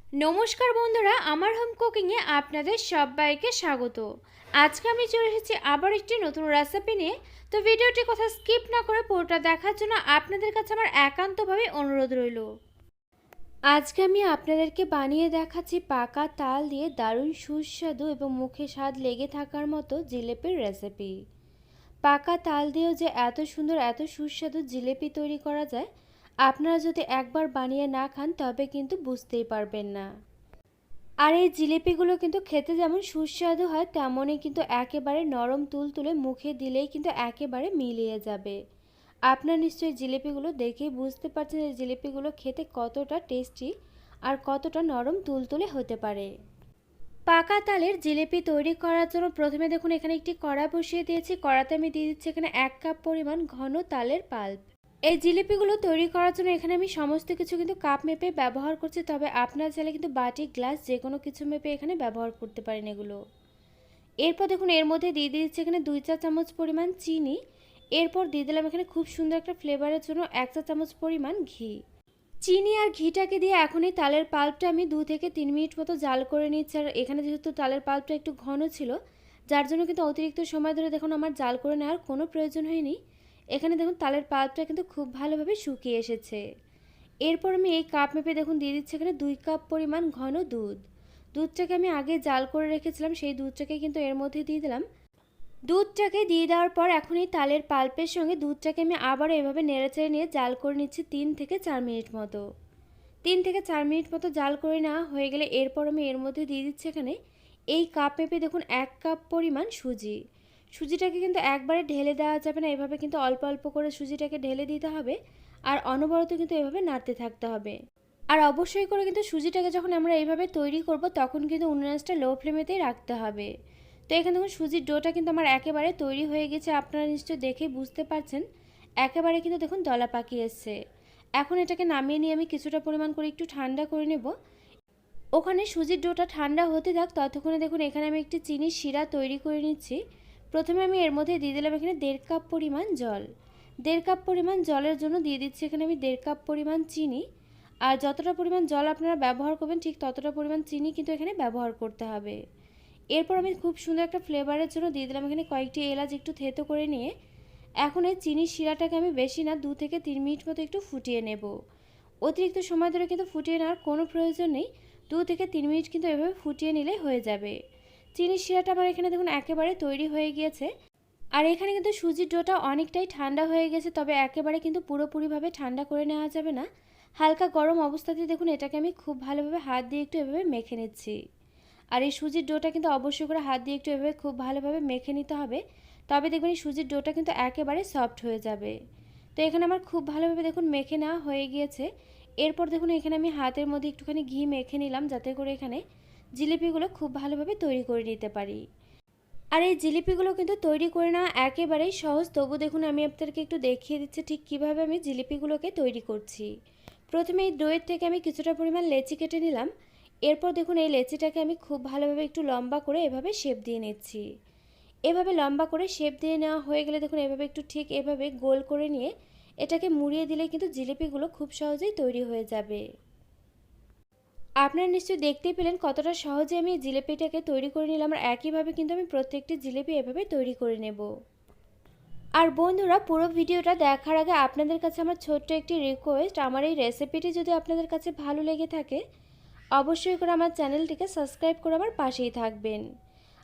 নমস্কার বন্ধুরা, আমার হোম কুকিংয়ে আপনাদের সবাইকে স্বাগত। আজকে আমি চলে এসেছি আবার একটি নতুন রেসিপি নিয়ে। তো ভিডিওটি কথা স্কিপ না করে পুরোটা দেখার জন্য আপনাদের কাছে আমার একান্তভাবে অনুরোধ রইল। আজকে আমি আপনাদেরকে বানিয়ে দেখাচ্ছি পাকা তাল দিয়ে দারুণ সুস্বাদু এবং মুখে স্বাদ লেগে থাকার মতো জিলেপির রেসিপি। পাকা তাল দিয়েও যে এত সুন্দর এত সুস্বাদু জিলেপি তৈরি করা যায়, আপনারা যদি একবার বানিয়ে না খান তবে কিন্তু বুঝতেই পারবেন না। আর এই জিলিপিগুলো কিন্তু খেতে যেমন সুস্বাদু হয়, তেমনই কিন্তু একেবারে নরম তুলতুলে, মুখে দিলেই কিন্তু একেবারে মিলিয়ে যাবে। আপনার নিশ্চয়ই জিলিপিগুলো দেখেই বুঝতে পারছেন যে জিলিপিগুলো খেতে কতটা টেস্টি আর কতটা নরম তুলতুলে হতে পারে। পাকা তালের জিলিপি তৈরি করার জন্য প্রথমে দেখুন এখানে একটি কড়া বসিয়ে দিয়েছি। কড়াতে আমি দিয়ে দিচ্ছি এখানে 1 কাপ পরিমাণ ঘন তালের পাল্প। এই জিলিপিগুলো তৈরি করার জন্য এখানে আমি সমস্ত কিছু কিন্তু কাপ মেপে ব্যবহার করছি, তবে আপনারা চাইলে কিন্তু বাটি, গ্লাস যে কোনো কিছু মেপে এখানে ব্যবহার করতে পারেন এগুলো। এরপর দেখুন এর মধ্যে দিয়ে দিচ্ছি এখানে 2 চা চামচ পরিমাণ চিনি। এরপর দিয়ে দিলাম এখানে খুব সুন্দর একটা ফ্লেভারের জন্য 1 চা চামচ পরিমাণ ঘি। চিনি আর ঘিটাকে দিয়ে এখন এই তালের পাল্পটা আমি 2 থেকে 3 মিনিট মতো জাল করে নিচ্ছি। আর এখানে যেহেতু তালের পাল্পটা একটু ঘন ছিল, যার জন্য কিন্তু অতিরিক্ত সময় ধরে দেখুন আমার জাল করে নেওয়ার কোনো প্রয়োজন হয়নি। এখানে দেখুন তালের পাল্পটা কিন্তু খুব ভালোভাবে শুকিয়ে এসেছে। এরপর আমি এই কাপ মেপে দেখুন দিয়ে দিচ্ছি এখানে 2 কাপ পরিমাণ ঘন দুধ। দুধটাকে আমি আগে জাল করে রেখেছিলাম, সেই দুধটাকে কিন্তু এর মধ্যে দিয়ে দিলাম। দুধটাকে দিয়ে দেওয়ার পর এখন এই তালের পাল্পের সঙ্গে দুধটাকে আমি আবারও এভাবে নেড়েচেড়ে নিয়ে জাল করে নিচ্ছি 3 থেকে 4 মিনিট মতো। 3 থেকে 4 মিনিট মতো জাল করে নেওয়া হয়ে গেলে এরপর আমি এর মধ্যে দিয়ে দিচ্ছি এখানে এই কাপ মেপে দেখুন 1 কাপ পরিমাণ সুজি। সুজিটাকে কিন্তু একবারে ঢেলে দেওয়া যাবে না, এভাবে কিন্তু অল্প অল্প করে সুজিটাকে ঢেলে দিতে হবে। আর অনবরত কিন্তু এভাবে নাড়তে থাকতে হবে। আর অবশ্যই করে কিন্তু সুজিটাকে যখন আমরা এইভাবে তৈরি করব তখন কিন্তু উনুনআঁচটা লো ফ্লেমেতেই রাখতে হবে। তো এখানে দেখুন সুজির ডোটা কিন্তু আমার একেবারে তৈরি হয়ে গেছে, আপনারা নিশ্চয়ই দেখেই বুঝতে পারছেন। একেবারে কিন্তু দেখুন দলা পাকিয়ে এসছে। এখন এটাকে নামিয়ে নিয়ে আমি কিছুটা পরিমাণ করে একটু ঠান্ডা করে নেব। ওখানে সুজির ডোটা ঠান্ডা হতে থাক, ততক্ষণে দেখুন এখানে আমি একটি চিনির শিরা তৈরি করে নিচ্ছি। প্রথমে আমি এর মধ্যে দিয়ে দিলাম এখানে 1.5 কাপ পরিমাণ জল। 1.5 কাপ পরিমাণ জলের জন্য দিয়ে দিচ্ছি এখানে আমি 1.5 কাপ পরিমাণ চিনি। আর যতটা পরিমাণ জল আপনারা ব্যবহার করবেন ঠিক ততটা পরিমাণ চিনি কিন্তু এখানে ব্যবহার করতে হবে। এরপর আমি খুব সুন্দর একটা ফ্লেভারের জন্য দিয়ে দিলাম এখানে কয়েকটি এলাচ একটু থেতো করে নিয়ে। এখন এই চিনির শিরাটাকে আমি বেশি না 2 থেকে 3 মিনিট মতো একটু ফুটিয়ে নেব। অতিরিক্ত সময় ধরে কিন্তু ফুটিয়ে নেওয়ার কোনো প্রয়োজন নেই, 2 থেকে 3 মিনিট কিন্তু এভাবে ফুটিয়ে নিলে হয়ে যাবে। চিনির শিরাটা আমার এখানে দেখুন একেবারে তৈরি হয়ে গিয়েছে। আর এখানে কিন্তু সুজির ডোটা অনেকটাই ঠান্ডা হয়ে গেছে, তবে একেবারে কিন্তু পুরোপুরিভাবে ঠান্ডা করে নেওয়া যাবে না। হালকা গরম অবস্থাতেই দেখুন এটাকে আমি খুব ভালোভাবে হাত দিয়ে একটু এভাবে মেখে নিচ্ছি। আর এই সুজির ডোটা কিন্তু অবশ্যই করে হাত দিয়ে একটু এভাবে খুব ভালোভাবে মেখে নিতে হবে, তবে দেখবেন এই সুজির ডোটা কিন্তু একেবারে সফট হয়ে যাবে। তো এখানে আমার খুব ভালোভাবে দেখুন মেখে নেওয়া হয়ে গিয়েছে। এরপর দেখুন এখানে আমি হাতের মধ্যে একটুখানি ঘি মেখে নিলাম, যাতে করে এখানে জিলিপিগুলো খুব ভালোভাবে তৈরি করে নিতে পারি। আর এই জিলিপিগুলো কিন্তু তৈরি করে নেওয়া একেবারেই সহজ, তবু দেখুন আমি আপনাদেরকে একটু দেখিয়ে দিচ্ছি ঠিক কীভাবে আমি জিলিপিগুলোকে তৈরি করছি। প্রথমে এই দইয়ের থেকে আমি কিছুটা পরিমাণ লেচি কেটে নিলাম। এরপর দেখুন এই লেচিটাকে আমি খুব ভালোভাবে একটু লম্বা করে এভাবে শেপ দিয়ে নিচ্ছি। এভাবে লম্বা করে শেপ দিয়ে নেওয়া হয়ে গেলে দেখুন এভাবে একটু ঠিক এভাবে গোল করে নিয়ে এটাকে মুড়িয়ে দিলে কিন্তু জিলিপিগুলো খুব সহজেই তৈরি হয়ে যাবে। আপনারা নিশ্চয়ই দেখতেই পেলেন কতটা সহজে আমি জিলিপিটাকে তৈরি করে নিলাম। আর একইভাবে কিন্তু আমি প্রত্যেকটি জিলিপি এভাবে তৈরি করে নেব। আর বন্ধুরা, পুরো ভিডিওটা দেখার আগে আপনাদের কাছে আমার ছোট্ট একটি রিকোয়েস্ট, আমার এই রেসিপিটি যদি আপনাদের কাছে ভালো লেগে থাকে অবশ্যই করে আমার চ্যানেলটিকে সাবস্ক্রাইব করে আমার পাশেই থাকবেন।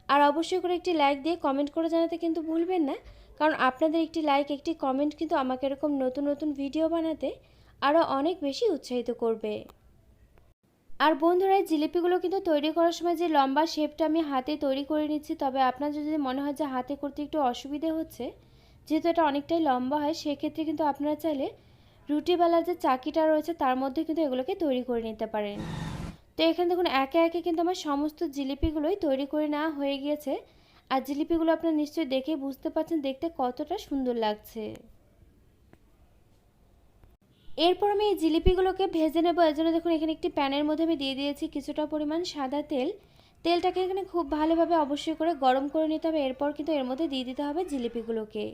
আর অবশ্যই করে একটি লাইক দিয়ে কমেন্ট করে জানাতে কিন্তু ভুলবেন না, কারণ আপনাদের একটি লাইক একটি কমেন্ট কিন্তু আমাকে এরকম নতুন নতুন ভিডিও বানাতে আরও অনেক বেশি উৎসাহিত করবে। আর বন্ধুরা, এই জিলিপিগুলো কিন্তু তৈরি করার সময় যে লম্বা শেপটা আমি হাতে তৈরি করে নিচ্ছি, তবে আপনার যদি মনে হয় যে হাতে করতে একটু অসুবিধে হচ্ছে, যেহেতু এটা অনেকটাই লম্বা হয়, সেক্ষেত্রে কিন্তু আপনারা চাইলে রুটি বেলার যে চাকিটা রয়েছে তার মধ্যে কিন্তু এগুলোকে তৈরি করে নিতে পারেন। তো এখানে দেখুন একে একে কিন্তু আমার সমস্ত জিলিপিগুলোই তৈরি করে নেওয়া হয়ে গিয়েছে। আর জিলিপিগুলো আপনারা নিশ্চয়ই দেখে বুঝতে পারছেন দেখতে কতটা সুন্দর লাগছে। এরপর আমি এই জিলিপিগুলোকে ভেজে নেব। এর জন্য দেখুন এখানে একটি প্যানের মধ্যে আমি দিয়ে দিয়েছি কিছুটা পরিমাণ সাদা তেল। তেলটাকে এখানে খুব ভালোভাবে অবশ্যই করে গরম করে নিতে হবে। এরপর কিন্তু এর মধ্যে দিয়ে দিতে হবে জিলিপিগুলোকে।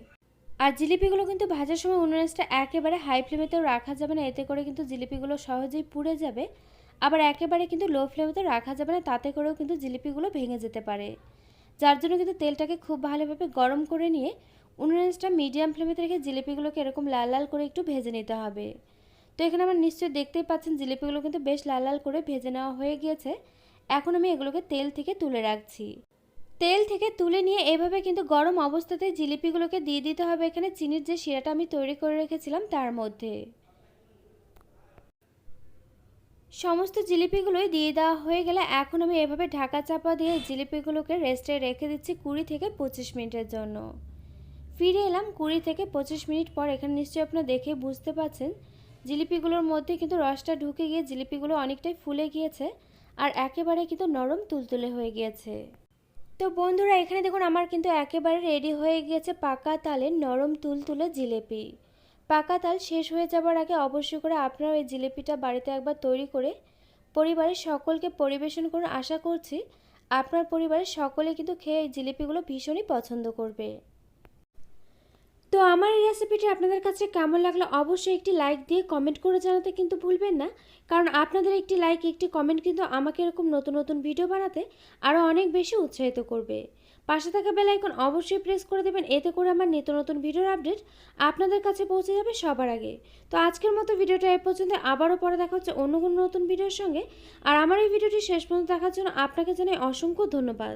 আর জিলিপিগুলো কিন্তু ভাজার সময় উনুন আঁচটা একেবারে হাই ফ্লেমেতেও রাখা যাবে না, এতে করে কিন্তু জিলিপিগুলো সহজেই পুড়ে যাবে। আবার একেবারে কিন্তু লো ফ্লেমে রাখা যাবে না, তাতে করেও কিন্তু জিলিপিগুলো ভেঙে যেতে পারে। যার জন্য কিন্তু তেলটাকে খুব ভালোভাবে গরম করে নিয়ে উনুনের আঁচটা মিডিয়াম ফ্লেমেতে রেখে জিলিপিগুলোকে এরকম লাল লাল করে একটু ভেজে নিতে হবে। তো এখানে আমার নিশ্চয়ই দেখতেই পাচ্ছেন জিলিপিগুলো কিন্তু বেশ লাল লাল করে ভেজে নেওয়া হয়ে গিয়েছে। এখন আমি এগুলোকে তেল থেকে তুলে রাখছি। তেল থেকে তুলে নিয়ে এভাবে কিন্তু গরম অবস্থাতেই জিলিপিগুলোকে দিয়ে দিতে হবে এখানে চিনির যে শিরাটা আমি তৈরি করে রেখেছিলাম তার মধ্যে। সমস্ত জিলিপিগুলোই দিয়ে দেওয়া হয়ে গেলে এখন আমি এভাবে ঢাকা চাপা দিয়ে জিলিপিগুলোকে রেস্টে রেখে দিচ্ছি 20 থেকে 25 মিনিটের জন্য। ফিরে এলাম 20 থেকে 25 মিনিট পর। এখানে নিশ্চয়ই আপনারা দেখে বুঝতে পারছেন জিলিপিগুলোর মধ্যে কিন্তু রসটা ঢুকে গিয়ে জিলিপিগুলো অনেকটাই ফুলে গিয়েছে আর একেবারে কিন্তু নরম তুলতুলে হয়ে গিয়েছে। তো বন্ধুরা এখানে দেখুন আমার কিন্তু একেবারে রেডি হয়ে গিয়েছে পাকা তালের নরম তুলতুলে জিলিপি। পাকা তাল শেষ হয়ে যাবার আগে অবশ্যই করে আপনারা এই জিলিপিটা বাড়িতে একবার তৈরি করে পরিবারের সকলকে পরিবেশন করুন। আশা করছি আপনার পরিবারের সকলে কিন্তু খেয়ে এই জিলিপিগুলো ভীষণই পছন্দ করবে। তো আমার এই রেসিপিটি আপনাদের কাছে কেমন লাগলো অবশ্যই একটি লাইক দিয়ে কমেন্ট করে জানাতে কিন্তু ভুলবেন না, কারণ আপনাদের একটি লাইক একটি কমেন্ট কিন্তু আমাকে এরকম নতুন নতুন ভিডিও বানাতে আরও অনেক বেশি উৎসাহিত করবে। পাশে থাকা বেল আইকন অবশ্যই প্রেস করে দেবেন, এতে করে আমার নিত্য নতুন ভিডিওর আপডেট আপনাদের কাছে পৌঁছে যাবে সবার আগে। তো আজকের মতো ভিডিওটা এ পর্যন্ত, আবারও পরে দেখা হচ্ছে অন্য কোনো নতুন ভিডিওর সঙ্গে। আর আমার এই ভিডিওটি শেষ পর্যন্ত দেখার জন্য আপনাকে জানাই অসংখ্য ধন্যবাদ।